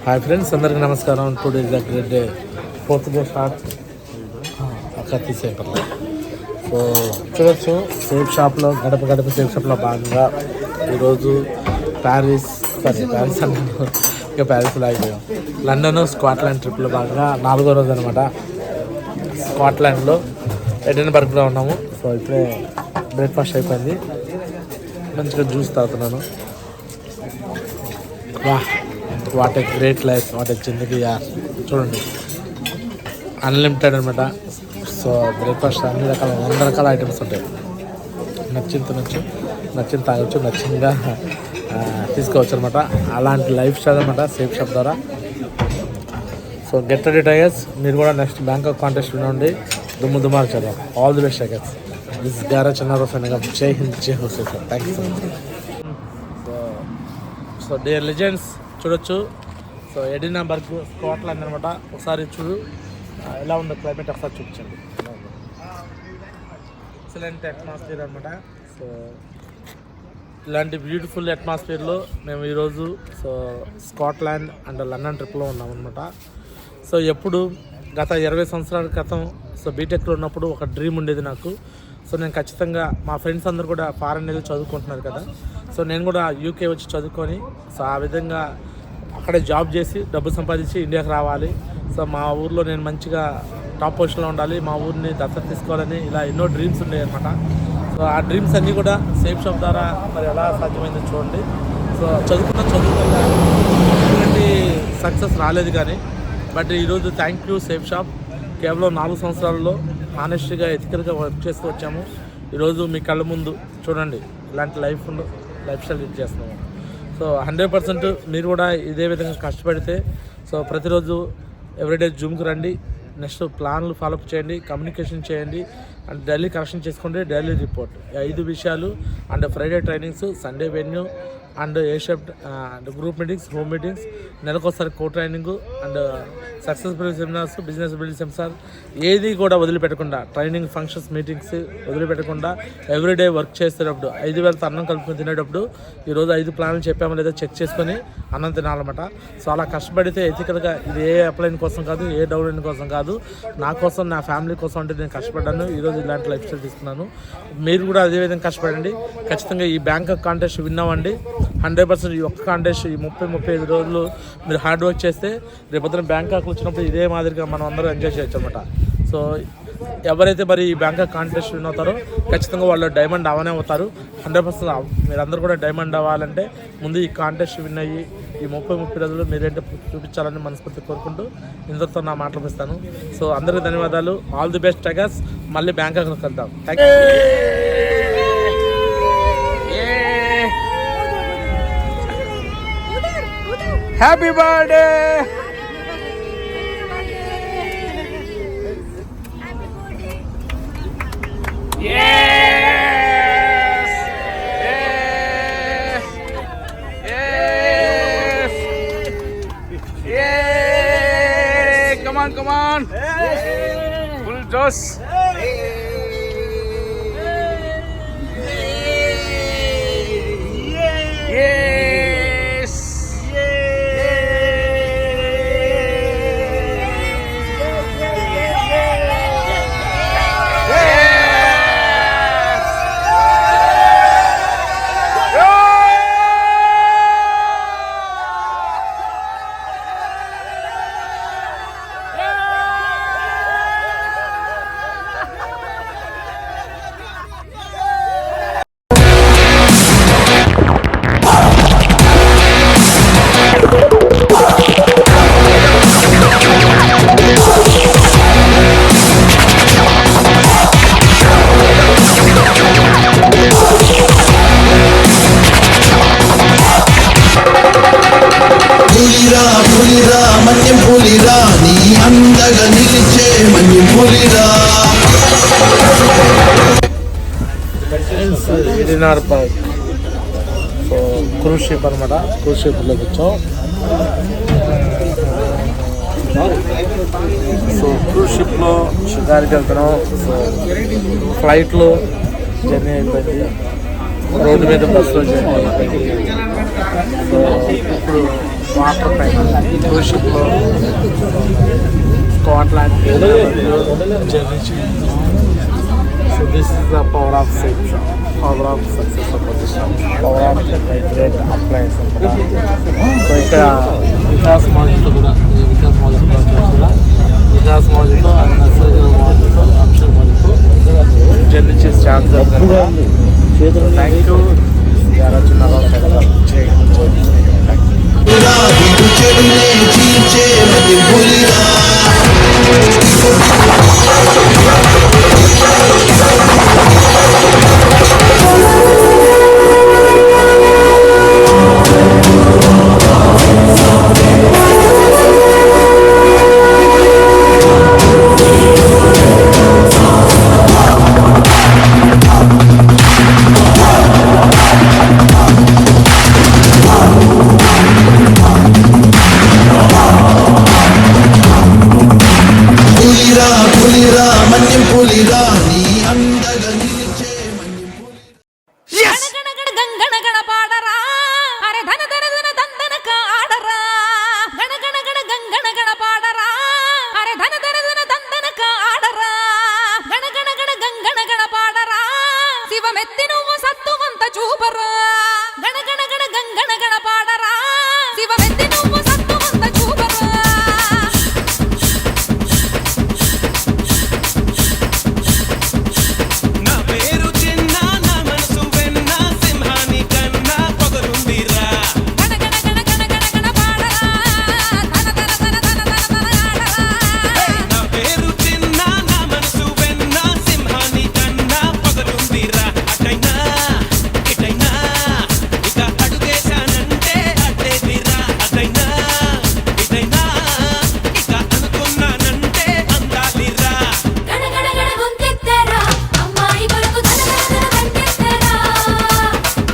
Hi friends, అందరికీ నమస్కారం. Today is the great day, 4th day start అక్కడ తీసేయకుండా. So చూడొచ్చు, సేఫ్ షాప్లో గడప సేఫ్ షాప్లో భాగంగా ఈరోజు ప్యారిస్ అన్నాను, ఇంకా ప్యారిస్లో అయిపోయాం. లండన్ స్కాట్లాండ్ ట్రిప్లో భాగంగా 4వ రోజు అనమాట. స్కాట్లాండ్లో ఎడిన్బర్గ్లో ఉన్నాము. సో ఇప్పుడే బ్రేక్ఫాస్ట్ అయిపోయింది, మంచిగా జ్యూస్ తాగుతున్నాను. What a great life, what a జిందగీ యార్. చూడండి, అన్లిమిటెడ్ అనమాట. సో బ్రేక్ఫాస్ట్ అన్ని రకాల 100 రకాల ఐటమ్స్ ఉంటాయి. నచ్చింది తినొచ్చు, నచ్చింది తాగొచ్చు, నచ్చిందిగా తీసుకోవచ్చు అనమాట. అలాంటి లైఫ్ స్టైల్ అనమాట సేఫ్ షాప్ ద్వారా. సో గెట్ రెడీ టైగర్స్, మీరు కూడా నెక్స్ట్ బ్యాంకాక్ కాంటెస్ట్ ఉండి దుమ్మాలు చదవం. All the best tigers. This గారా చిన్నారో ఫ్రెండ్గా జై హింద్, జై హో Safe. Thank you so much. So dear legends, చూడొచ్చు. సో ఎడిన్బర్గ్ స్కాట్లాండ్ అనమాట. ఒకసారి చూడు ఎలా ఉందో క్లైమేట్, ఒకసారి చూపించండి. ఎక్సలెంట్ అట్మాస్ఫియర్ అనమాట. సో ఇలాంటి బ్యూటిఫుల్ అట్మాస్ఫియర్లో మేము ఈరోజు సో స్కాట్లాండ్ అండ్ లండన్ ట్రిప్లో ఉన్నామన్నమాట. సో ఎప్పుడు గత 20 సంవత్సరాల క్రితం సో బీటెక్లో ఉన్నప్పుడు ఒక డ్రీమ్ ఉండేది నాకు. సో నేను ఖచ్చితంగా, మా ఫ్రెండ్స్ అందరూ కూడా ఫారెన్ వెళ్ళి చదువుకుంటున్నారు కదా, సో నేను కూడా యూకే వచ్చి చదువుకొని సో ఆ విధంగా అక్కడే జాబ్ చేసి డబ్బు సంపాదించి ఇండియాకి రావాలి. సో మా ఊర్లో నేను మంచిగా టాప్ పొజిషన్లో ఉండాలి, మా ఊరిని దత్తత తీసుకోవాలని ఇలా ఎన్నో డ్రీమ్స్ ఉండేవి అనమాట. సో ఆ డ్రీమ్స్ అన్నీ కూడా సేఫ్ షాప్ ద్వారా మరి ఎలా సాధ్యమైందో చూడండి. సో చదువుకున్న ఎటువంటి సక్సెస్ రాలేదు కానీ, బట్ ఈరోజు థ్యాంక్ యూ సేఫ్ షాప్. కేవలం 4 సంవత్సరాల్లో హానెస్ట్గా ఎథికల్గా వర్క్ చేస్తూ వచ్చాము. ఈరోజు మీ కళ్ళ ముందు చూడండి, ఇలాంటి లైఫ్ స్టైల్ లీడ్ చేస్తున్నాము. సో 100% మీరు కూడా ఇదే విధంగా కష్టపడితే సో ప్రతిరోజు ఎవ్రీడే జూమ్కి రండి, నెక్స్ట్ ప్లాన్లు ఫాలోఅప్ చేయండి, కమ్యూనికేషన్ చేయండి, అండ్ డైలీ కరెక్షన్ చేసుకోండి. డైలీ రిపోర్ట్ 5 విషయాలు, and Friday trainings, Sunday venue, and A shift, and group meetings, home meetings, నెలకోసారి co training, and successful seminars, business building seminar, ఏది కూడా వదిలిపెట్టకుండా, ట్రైనింగ్ ఫంక్షన్స్, మీటింగ్స్ వదిలిపెట్టకుండా everyday work చేసేటప్పుడు 5 వేలతో అన్నం కలుపుకొని తినేటప్పుడు ఈరోజు 5 ప్లాన్లు చెప్పామో లేదో చెక్ చేసుకొని అన్నం తినాలన్నమాట. సో అలా కష్టపడితే ఎథికల్గా, ఇది ఏ అప్లైన్ కోసం కాదు, ఏ డౌన్లైన్ కోసం కాదు, నా కోసం, నా ఫ్యామిలీ కోసం అంటే నేను కష్టపడ్డాను. ఈరోజు ఇలాంటి లైఫ్ స్టైల్ తీసుకున్నాను. మీరు కూడా అదేవిధంగా కష్టపడండి. ఖచ్చితంగా ఈ బ్యాంకాక్ కాంటెస్ట్ విన్నామండి. 100% ఈ ఒక్క కాంటెస్ట్, ఈ 30-35 రోజులు మీరు హార్డ్ వర్క్ చేస్తే రేపొద్దున బ్యాంకాక్ వచ్చినప్పుడు ఇదే మాదిరిగా మనం అందరూ ఎంజాయ్ చేయొచ్చు అనమాట. సో ఎవరైతే మరి ఈ బ్యాంకాక్ కాంటెస్ట్ విన్ అవుతారో ఖచ్చితంగా వాళ్ళు డైమండ్ అవనే అవుతారు. 100% మీరందరూ కూడా డైమండ్ అవ్వాలంటే ముందు ఈ కాంటెస్ట్ విన్ అయ్యి ఈ 30-30 రోజులు మీరేంటో చూపించాలని మనస్ఫూర్తి కోరుకుంటూ ఇంతతో నా మాటలు ముగిస్తాను. సో అందరికీ ధన్యవాదాలు. All the best tigers. మళ్ళీ బ్యాంకాక్లో కలుద్దాం. Thank you. Happy birthday. Come on. Full dose. పులిరా మన్యం పులిరా, నీ అందగా నిలిచే మన్యం పులిరా. ఎడిన్బర్గ్ సో క్రూజ్ షిప్ అనమాట. క్రూజ్ షిప్లోకి వచ్చాం. సో క్రూజ్ షిప్లో షికారికి వెళ్తున్నాం. సో ఫ్లైట్లో జర్నీ అయిపోయింది, రోడ్డు మీద బస్సులో జర్నీ అయిపోయింది. సో ఇప్పుడు వాటర్ పైన క్రూజ్ షిప్లో స్కాట్లాండ్ జర్నీ చేయండి. So this is the power of sex, power of success position, power of great appliances. So ఇక్కడ వికాస్ మాజితో కూడా వికాస్ మాజితో వికాస్ మాజితో అండ్ నర్సరీ మాజితో అక్షర్ మాజితో జర్నీ చేసే ఛాన్స్ జరుగుతుంది. Thank you. చాలా చిన్న శివమెత్తి నువ్వు సత్తువంత చూపరా గణగణ గణ గంగణ గణ పాడరా శివమెత్తి నువ్వు సత్తువంత చూపరా. నా పేరు చిన్న నా మనసు వెన్న సింహాని కన్నా పొగరుందిరా గణగణ గణ గణ గణ గణ పాడరా ధన ధన ధన ధన ధన ధన ఆడరా. నా పేరు చిన్న నా మనసు వెన్న సింహాని కన్నా పొగరుందిరా అటైనా ఇటైనా ఇక అడుగేశానంటే అడ్డేదిరా అటైనా ఇటైనా ఇక అనుకున్నానంటే అందాలిరా గణగణ గణ గొంతెత్తరా అమ్మాయి కొరకు ధన ధన ధన దండెత్తరా.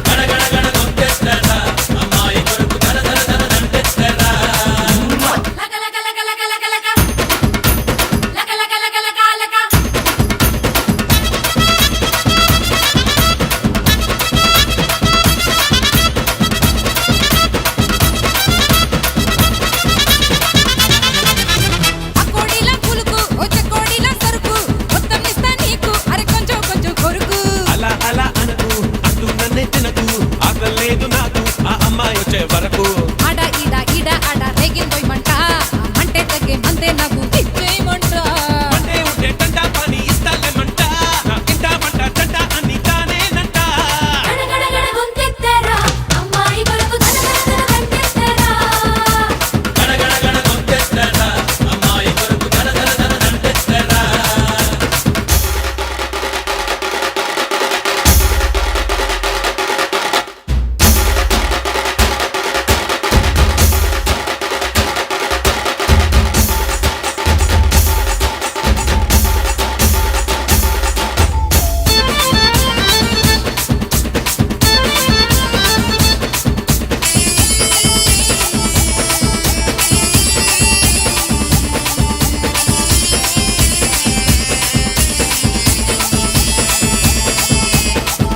గణగణ గణ గొంతెత్తరా అమ్మాయి కొరకు ధన ధన ధన దండెత్తరా లక లక లక లక లక లక లక లక లక లక లక. అకోడిలా పులుకు వచ్చే కోడిలా సరుకు మొత్తం ఇస్తా నీకు అరే కొంచెం కొంచెం కొరుకు. అలా అలా అనకు అంటూ నన్నే తినకు ఆకలేదు నాకు ఆ అమ్మాయి వచ్చే వరకు ఆడ ఈడ ఈడ ఆడ రేగిందోయ్ మంట అంటే తగ్గే మంతే నాకు ఇచ్చేయమంట. అంటే ఉంటే టంట పని ఇస్తాలేమంట నా ఇంట మంట టంట అని కానేనంట గణగణ గణ గొంతెత్తరా అమ్మాయి కొరకు ధన ధన ధన దండెత్తరా. గణగణ గణ గొంతెత్తరా అమ్మాయి కొరకు ధన ధన ధన దండెత్తరా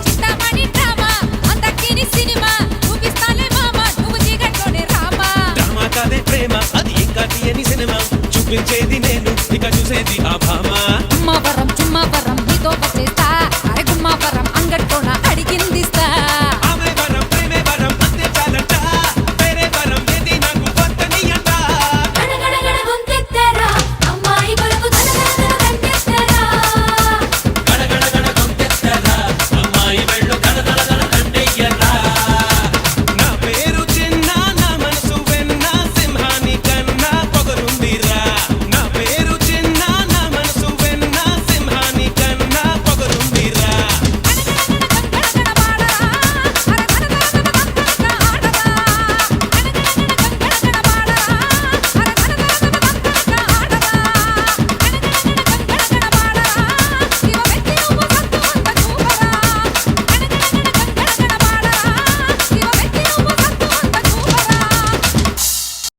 చింతామణి డ్రామా అందకిని సినిమా చూపిస్తాలే మామ నువ్వు చీకట్లోనే రామా. డ్రామా కాదే ప్రేమ అది ఇంకా తీయని సినిమా చూపించేది నేను ఇక చూసేది ఆ భామ అమ్మవరం చుమ్మవరం నీతో వచ్చేస్తా అరే గుమ్మవరం అంగట్లోన అడిగిందిస్తా. ఆమె వరం ప్రేమే వరం అంతే చాలంట వేరే వరం ఏది నాకు వద్దని అంట గణగణ గణ గొంతెత్తరా అమ్మాయి కొరకు ధన ధన ధన దండెత్తరా. గణగణ గణ గొంతెత్తరా అమ్మాయి వెళ్ళు ధన ధన ధన దండెయ్యరా నా పేరు చిన్న నా మనసు వెన్న సింహాని కన్నా పొగరుందిరా నా పేరు చిన్న నా మనసు వెన్న సింహాని కన్నా పొగరుందిరా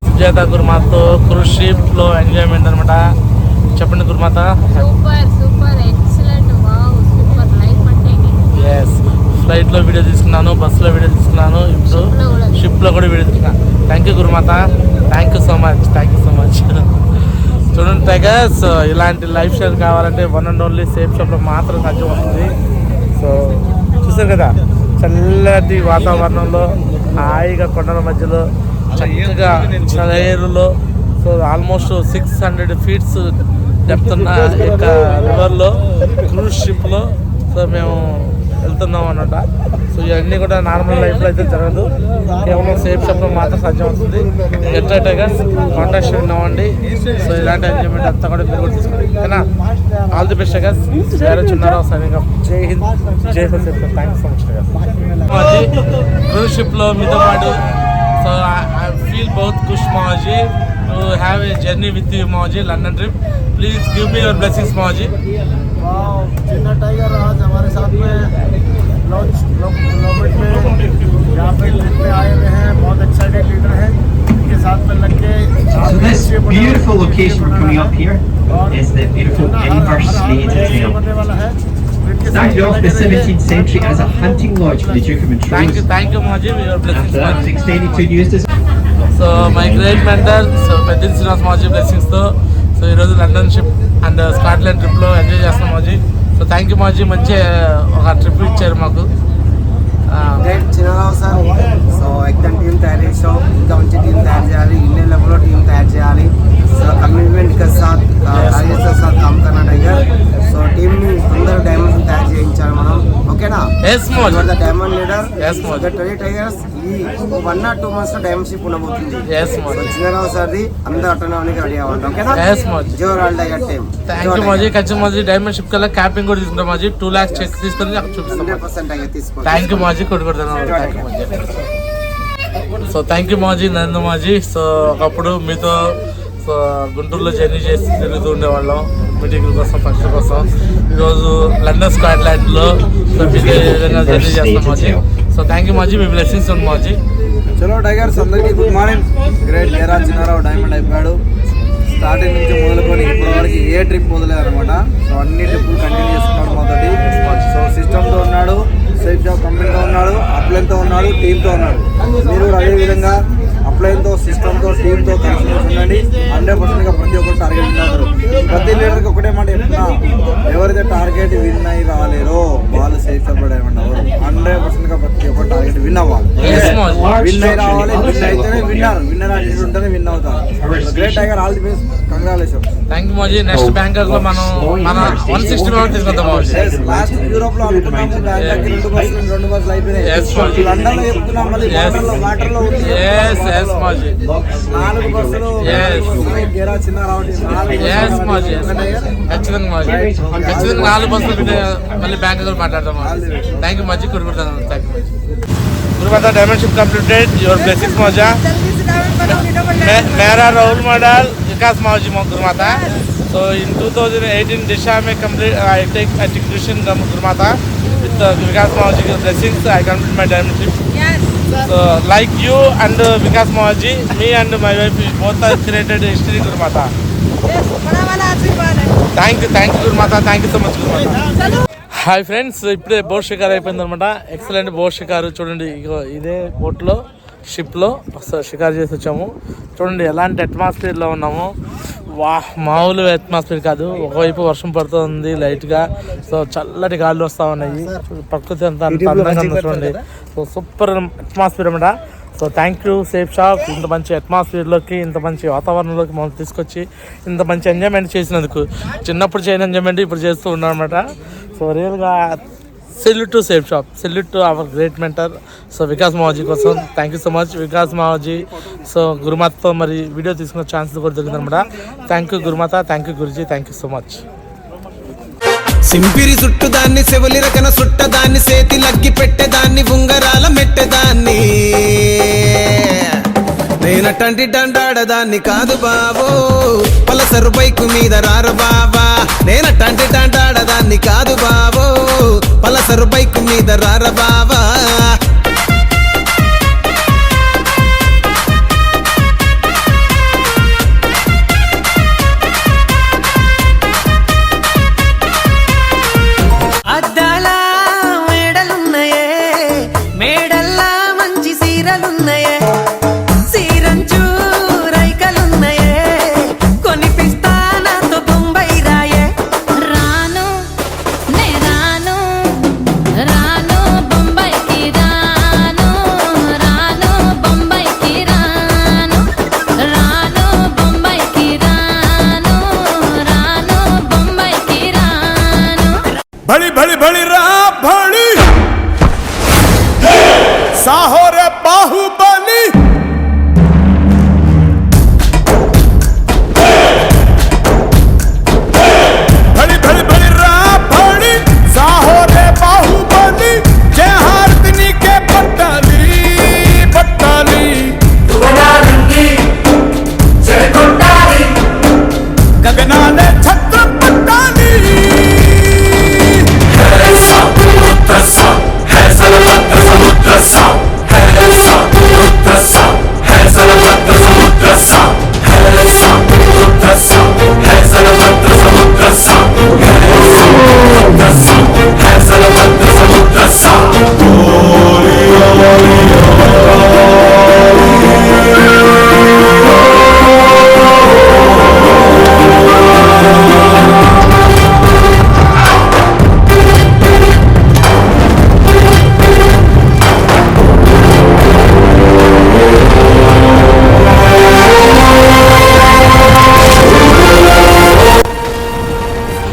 సుజాత గురుమాతో క్రూజ్ షిప్లో ఎంజాయ్మెంట్ అనమాట. చెప్పండి గురుమాత. Super super excellent wow super life అంటే ఎస్ ఫ్లైట్లో వీడియో తీసుకున్నాను, బస్సులో వీడియో తీసుకున్నాను, ఇప్పుడు Ship లో కూడా. షిప్లో కూడా వీడియో తీసుకున్నాను. థ్యాంక్ యూ గురుమాత, thank you so much, thank you so much. చూడండి టైగర్స్, ఇలాంటి లైఫ్ స్టైల్ కావాలంటే వన్ అండ్ ఓన్లీ సేఫ్ షాప్లో మాత్రం సాధ్యం అవుతుంది. సో చూసారు కదా, చల్లటి వాతావరణంలో హాయిగా కొండల మధ్యలో చక్కగా చలేరులో, సో ఆల్మోస్ట్ 600 feet డెప్త్ ఉన్న యొక్క రివర్లో క్రూజ్ షిప్లో సో మేము వెళ్తున్నాం అన్నమాట. సో ఇవన్నీ కూడా నార్మల్ లైఫ్లో అయితే జరగదు, కేవలం సేఫ్ షాప్లో మాత్రం సాధ్యం అవుతుంది. ఎట్లా టైగర్స్ కాంటాక్ట్ ఉన్నామండి. సో ఇలాంటి ఎంజాయ్మెంట్ అంతా కూడా మీరు కూడా తీసుకోండి, ఓకేనా? All the best tigers. వేరే చిన్నారో సరిగా జై హింద్, జై హో Safe. Thank you so much tigers. Maji cruise షిప్లో మీతో పాటు సో ఐ ఫీల్ బౌత్ ఖుష్ Maji to have a journey with you Maji, London trip. Please give me your blessings Maji. Chinna tiger आज हमारे साथ में लॉन्च में यहाँ पे ट्रिप में आए हुए हैं. बहुत एक्साइटेड लीडर हैं, इनके साथ में लग के. So this beautiful location we're coming up here is the beautiful Inverse Slade Trail. Started off the 17th century as a hunting lodge for the Duke of Montrose. Thank you Maji, your blessings. After that it was extended to and used as so my great mentor so పెద్దిన శ్రీనివాస్ మాజీ బ్లెస్సింగ్స్తో so ఈరోజు London ship and Scotland ట్రిప్లో enjoy చేస్తాం Maji. So thank you మాజీ, మంచి ఒక trip ఇచ్చారు మాకు. Great Chinnarao sir. సో ఎక్దమ్ టీం తయారు చేసాం, ఇంకా మంచి టీం తయారు చేయాలి, ఇండియన్ లెవెల్లో టీం తయారు చేయాలి. సో కమిట్మెంట్ के साथ राजेश के साथ काम करना टाइगर. సో టీమ్ ని అందరూ డైమండ్స్ తయారు చేయించాలి మనం, ఓకేనా? ఎస్ మోజ్, ద డైమండ్ లీడర్. ఎస్ మోజ్. టైగర్స్ ఈ 1 or 2 months లో డైమండ్ షిప్ ఉండబోతుంది. ఎస్ మోజ్. చిన్నరావు సార్ది అందరూ అటెండ్ రెడీ అవ్వండి, ఓకేనా? ఎస్ మోజ్. జోరాల్ tiger team. Thank you Maji. ఖచ్చితంగా మాజీ డైమండ్ షిప్ కల్లా క్యాపింగ్ కూడా తీసుకుంటాం మాజీ. 2 lakhs చెక్ తీసుకొని అక్కడ చూపిస్తాం. 100% టైగర్ తీసుకోండి. థ్యాంక్ యూ మాజీ, కొట్టుకుంటున్నాను. థ్యాంక్ యూ మాజీ. సో థ్యాంక్ యూ మాజీ, నందు మాజీ. సో ఒకప్పుడు మీతో సో గుంటూరులో జర్నీ చేసి తిరుగుతూ ఉండేవాళ్ళం మీటింగ్ల కోసం, ఫంక్షన్ కోసం. ఈరోజు లండన్ స్కాట్లాండ్లో సో మీకు ఏ విధంగా జర్నీ చేస్తాం మాజీ. సో థ్యాంక్ యూ మాజీ, మీ బ్లెస్సింగ్స్ ఉంది మాజీ. చలో టైగర్స్ అందరికీ గుడ్ మార్నింగ్. గ్రేట్ లేరా చిన్నారావు డైమండ్ అయిపోయాడు. స్టార్టింగ్ నుంచి మొదలుకొని ఇప్పటివరకు ఏ ట్రిప్ వదలేదన్నమాట. సో అన్ని ట్రిప్పులు కంటిన్యూ చేస్తున్నాడు మొదటి. సో సిస్టమ్తో ఉన్నాడు, సేఫ్ జాబ్ కంపెనీతో ఉన్నాడు, అప్లైన్తో ఉన్నాడు, టీంతో ఉన్నాడు. మీరు కూడా అదేవిధంగా అప్లైన్తో, సిస్టమ్తో, టీంతో కలిసి ఉండండి. 100% ప్రతి ఒక్కరు టార్గెట్ ఉన్నారు. ప్రతి లీడర్కి ఒకటే మాట చెప్తున్నా, ఎవరైతే టార్గెట్ విన్ అయ్యి రాలేరో వాళ్ళు సేఫ్ జాబ్ డైమండ్ అవ్వరు. 100% ప్రతి ఒక్కరు టార్గెట్ విన్ అవ్వాలి. విన్ అయ్యి రావాలి, విన్ అయితేనే విన్నర్ యాటిట్యూడ్ ఉంటేనే విన్ అవుతారు. Great tiger, all the best, congratulation. Thank you మాజీ. నెక్స్ట్ బ్యాంకాక్ లో మనం మన 160 మెంబర్స్ తీసుకుందాం మాజీ. లాస్ట్ యూరోప్ లో అనుకున్నాము, బ్యాంకాక్ 2 బస్సులు అయిపోయినాయి. లండన్ లో చెప్తున్నాం, మళ్ళీ వాటర్ లో ఉంది. 4 మాజీ. 4 బస్సులు గేరా చిన్న రావటి. మాజీ ఖచ్చితంగా మాజీ, ఖచ్చితంగా 4 బస్సులు మళ్ళీ బ్యాంకాక్ మాట్లాడదాం మాజీ. థ్యాంక్ యూ మాజీ, కొడుకుంటాను. Thank you Maji. గురుమాత diamond ship completed, your blessings మాజా. मेरा रोल मॉडल विकास मावजी गुरुमाता. So in 2018 Disha में complete I take education Gurumata with Vikas Mawaji blessings. I complete my diamond ship. Yes. So like you and Vikas Mawaji, me and my wife we both have created history Gurumata. Yes. बड़ा वाला आशीर्वाद है. Thank you thank you so much Gurumata. Hi friends, ఇప్పుడే boat షికారు అయిపోయింది అనమాట. Excellent boat షికారు. చూడండి, ఇగో ఇదే బోట్లో షిప్లో షికారు చేసి వచ్చాము. చూడండి ఎలాంటి అట్మాస్ఫియర్లో ఉన్నాము. మామూలు అట్మాస్ఫియర్ కాదు. ఒకవైపు వర్షం పడుతుంది లైట్గా. సో చల్లటి గాలి వస్తూ ఉన్నాయి. ప్రకృతి అంతా అందంగా ఉంది చూడండి. సో సూపర్ అట్మాస్ఫియర్ అనమాట. So thank you Safe shop, ఇంత మంచి అట్మాస్ఫియర్లోకి, ఇంత మంచి వాతావరణంలోకి మనం తీసుకొచ్చి ఇంత మంచి ఎంజాయ్మెంట్ చేసినందుకు. చిన్నప్పుడు చేయని ఎంజాయ్మెంట్ ఇప్పుడు చేస్తూ ఉన్నాం అనమాట. సో రియల్గా salute to Safe Shop, salute to our great mentor so Vikas Mavji కోసం. Thank you so much Vikas Mavji. So గురుమాతతో మరి వీడియో తీసుకునే ఛాన్స్ కూడా దొరికింది అనమాట. థ్యాంక్ యూ గురుమాత, థ్యాంక్ యూ గురుజీ, థ్యాంక్ యూ సో మచ్. సింపిరి సుట్టుదాన్ని, సెవలి రకన సుట్టదాన్ని, సేతి లగ్గి పెట్టేదాన్ని, ఉంగరాల మెట్టేదాన్ని, నేనటంటి డండాడదాన్ని కాదు బావో, పలసరు బైకు మీద రారు బావా. నేనటంటి డండాడదాన్ని కాదు బావో, పలసరు బైకు మీద రార బావా. అద్దాల మేడలున్నాయే, మేడల్లా మంచి సీరలున్నాయే, సీర भड़ी भड़ी भड़ी रा भड़ी साहो रे बाहुबली भड़ी भड़ी भड़ी रा भड़ी साहो रे बाहुबली जय हारतनी के पट्टाली पट्टाली गगना ने छत्र पट्टाली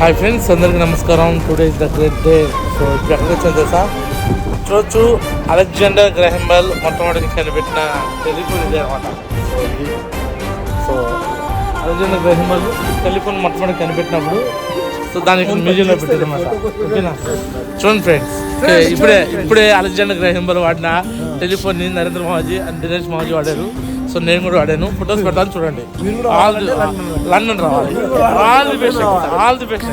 హాయ్ ఫ్రెండ్స్, అందరికీ నమస్కారం. Today is the great day. So ఇప్పుడు ఎక్కడికి వచ్చాను తెలుసా? చూడొచ్చు, అలెగ్జాండర్ గ్రాహం బెల్ మొట్టమొదటి కనిపెట్టిన టెలిఫోన్ ఇదే అనమాట. So Alexander Graham bell telephone మొట్టమొదటి కనిపెట్టినప్పుడు సో దానికి మ్యూజియంలో పెట్టారు అనమాట. ఓకేనా? చూడండి ఫ్రెండ్స్, ఇప్పుడే అలెగ్జాండర్ గ్రాహం బెల్ వాడిన టెలిఫోన్ని నరేంద్ర మోదీ అండ్ దినేష్ మోదీ వాడారు. సో నేను కూడా వాడాను. ఫొటోస్ పెడతాను చూడండి. లండన్ రావాలి. All the best.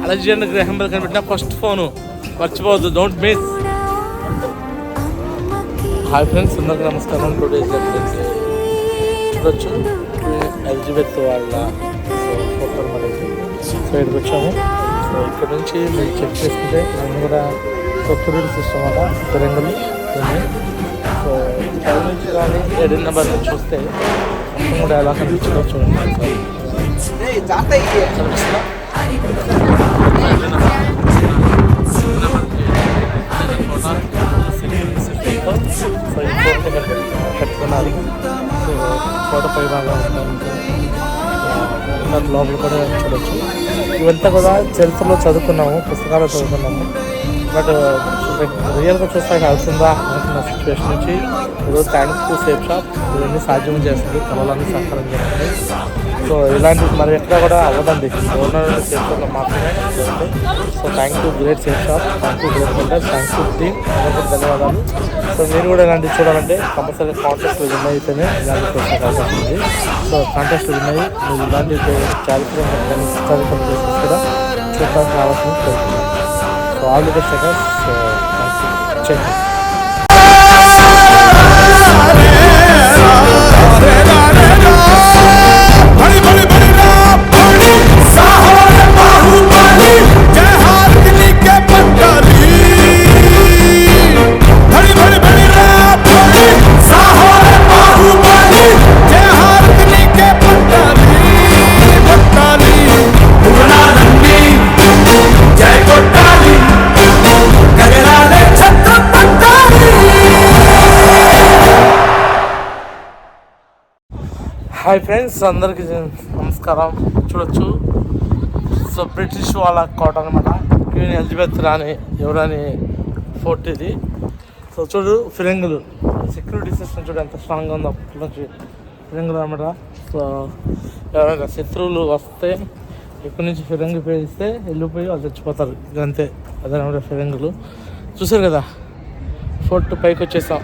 Alexander Graham bell కనిపెట్టిన ఫస్ట్ ఫోను మర్చిపోవద్దు. Don't miss. హాయ్ ఫ్రెండ్స్, అందరికీ నమస్కారం. టుడే చూడొచ్చు, ఎలిజబెత్ వాళ్ళ ఫోటోలు మనకి. సో ఇక్కడికి వచ్చాము. సో ఇక్కడ నుంచి మీరు చెక్ చేసుకుంటే నేను కూడా టూరిస్ట్ సిస్టమ్ అలా తెలంగాణలో సో పై నుంచి కానీ 7 నెంబర్ నుంచి చూస్తే మొత్తం కూడా ఎలా కనిపించిందో చూడండి. కనిపిస్తుందా? సో ఈ ఫోటో పెట్టుకున్నారు. సో ఫోటో పై బాగా లోపల కూడా చూడవచ్చు. ఇవంతా కూడా చరిత్రలో చదువుకున్నాము, పుస్తకాలు చదువుకున్నాము. బట్ రియల్గా చూస్తే అవుతుందా అనుకున్న సిచ్యువేషన్ నుంచి ఈరోజు థ్యాంక్స్ టు సేఫ్ షాప్ ఇవన్నీ సాధ్యం చేస్తుంది, కళలన్నీ సహకారం చేస్తుంది. సో ఇలాంటివి మరి ఎక్కడ కూడా అవ్వదండి, ఓనర్ సేఫ్ షాప్లో మాత్రమే జరుగుతుంది. So thank you great safe Shop, thank you great vendor, thank you team, అందరికీ ధన్యవాదాలు. సో మీరు కూడా ఇలాంటివి చూడాలంటే కంపల్సరీ కాంటెస్ట్లు విన్ అయితేనే ఇలాంటి చూసే అవకాశం ఉంది. సో కాంటెస్ట్లు విన్ అయ్యి మీరు ఇలాంటి చారిత్రక ప్లేసెస్ కూడా చూడడానికి రావాల్సింది కోరుతున్నాను. So all the best, guys. So thank you. Check. बड़ी बड़ी बड़ी रा बड़ी साहो रे बाहुबली जय हारतनी के पट्टाली बड़ी बड़ी बड़ी रा बड़ी साहो रे बाहुबली जय हारतनी के पट्टाली पट्टाली उगना रंगी जय कोट्टाली गगना ने छत्र पट्टाली. హాయ్ ఫ్రెండ్స్, అందరికీ నమస్కారం. చూడొచ్చు, సో బ్రిటిష్ వాళ్ళ కోట అనమాట. క్వీన్ ఎలిజబెత్ రాని ఎవరని ఫోర్ట్ ఇది. సో చూడు, ఫిరంగులు సెక్యూరిటీ సిస్టమ్ చూడు ఎంత స్ట్రాంగ్గా ఉందో అప్పటి నుంచి. ఫిరంగులు అనమాట. సో ఎవరైనా శత్రువులు వస్తే ఇక్కడి నుంచి ఫిరంగి పేరిస్తే వెళ్ళిపోయి వాళ్ళు చచ్చిపోతారు. ఇదంతే, అదనమాట ఫిరంగులు. చూసారు కదా, ఫోర్ట్ పైకి వచ్చేసాం.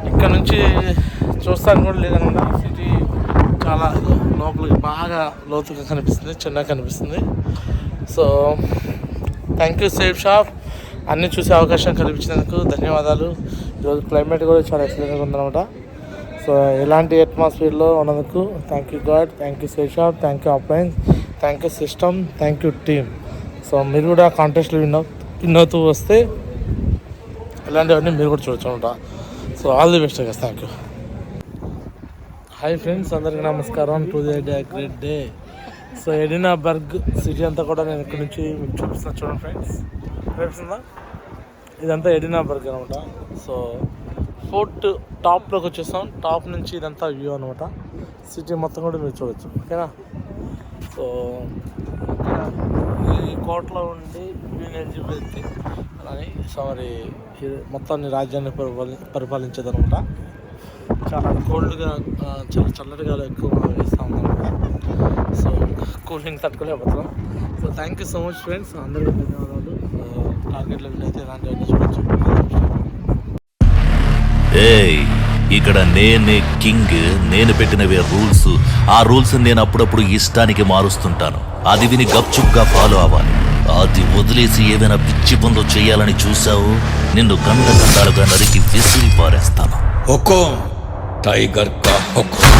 ఇక్కడ నుంచి చూస్తానికి కూడా లేదనమాట. సిటీ చాలా లోపలికి బాగా లోతుగా కనిపిస్తుంది, చిన్నగా కనిపిస్తుంది. So thank you Safe shop, అన్నీ చూసే అవకాశం కల్పించినందుకు ధన్యవాదాలు. ఈరోజు క్లైమేట్ కూడా చాలా ఎక్సలెంట్గా ఉందన్నమాట. సో ఇలాంటి అట్మాస్ఫియర్లో ఉన్నందుకు thank you God, thank you Safe Shop, thank you appliances, thank you system, thank you team. So మీరు కూడా కాంటెస్ట్లో విన్ అవుతూ వస్తే ఇలాంటివన్నీ మీరు కూడా చూడొచ్చు అనమాట. So all the best guys, thank you. Hi friends, అందరికీ నమస్కారం. Today day great day. So Edinburgh city అంతా కూడా నేను ఇక్కడ నుంచి మీకు చూపిస్తాను. చూడండి ఫ్రెండ్స్, కనిపిస్తుందా? ఇదంతా ఎడినాబర్గ్ అనమాట. సో ఫోర్ట్ టాప్లోకి వచ్చేస్తాం. టాప్ నుంచి ఇదంతా వ్యూ అనమాట. సిటీ మొత్తం కూడా మీరు చూడొచ్చు. ఓకేనా? సో ఈ కోటలో ఉండి క్వీన్ ఎలిజబెత్ అని సారీ మొత్తాన్ని రాజ్యాన్ని పరిపాలించేదనమాట. చాలా కోల్డ్గా చాలా చల్లటిగా ఎక్కువ వేస్తూ ఉందన్నమాట. సో కూలింగ్ తట్టుకోలేకపోతున్నాం. So thank you so much friends, అందరికీ ధన్యవాదాలు. టార్గెట్లు అయితే ఇలాంటివన్నీ చూడొచ్చు. ఏయ్, ఇక్కడ నేనే కింగ్, నేను పెట్టినవే రూల్స్. ఆ రూల్స్ నేను అప్పుడప్పుడు ఇష్టానికి మారుస్తుంటాను. అది విని గప్చుప్గా ఫాలో అవ్వాలి. అది వదిలేసి ఏదైనా పిచ్చి పనులు చేయాలని చూసావు, నిన్ను ఖండాలుగా నరికి విసిరి పారేస్తాను. हुकुम टाइगर का हुक्म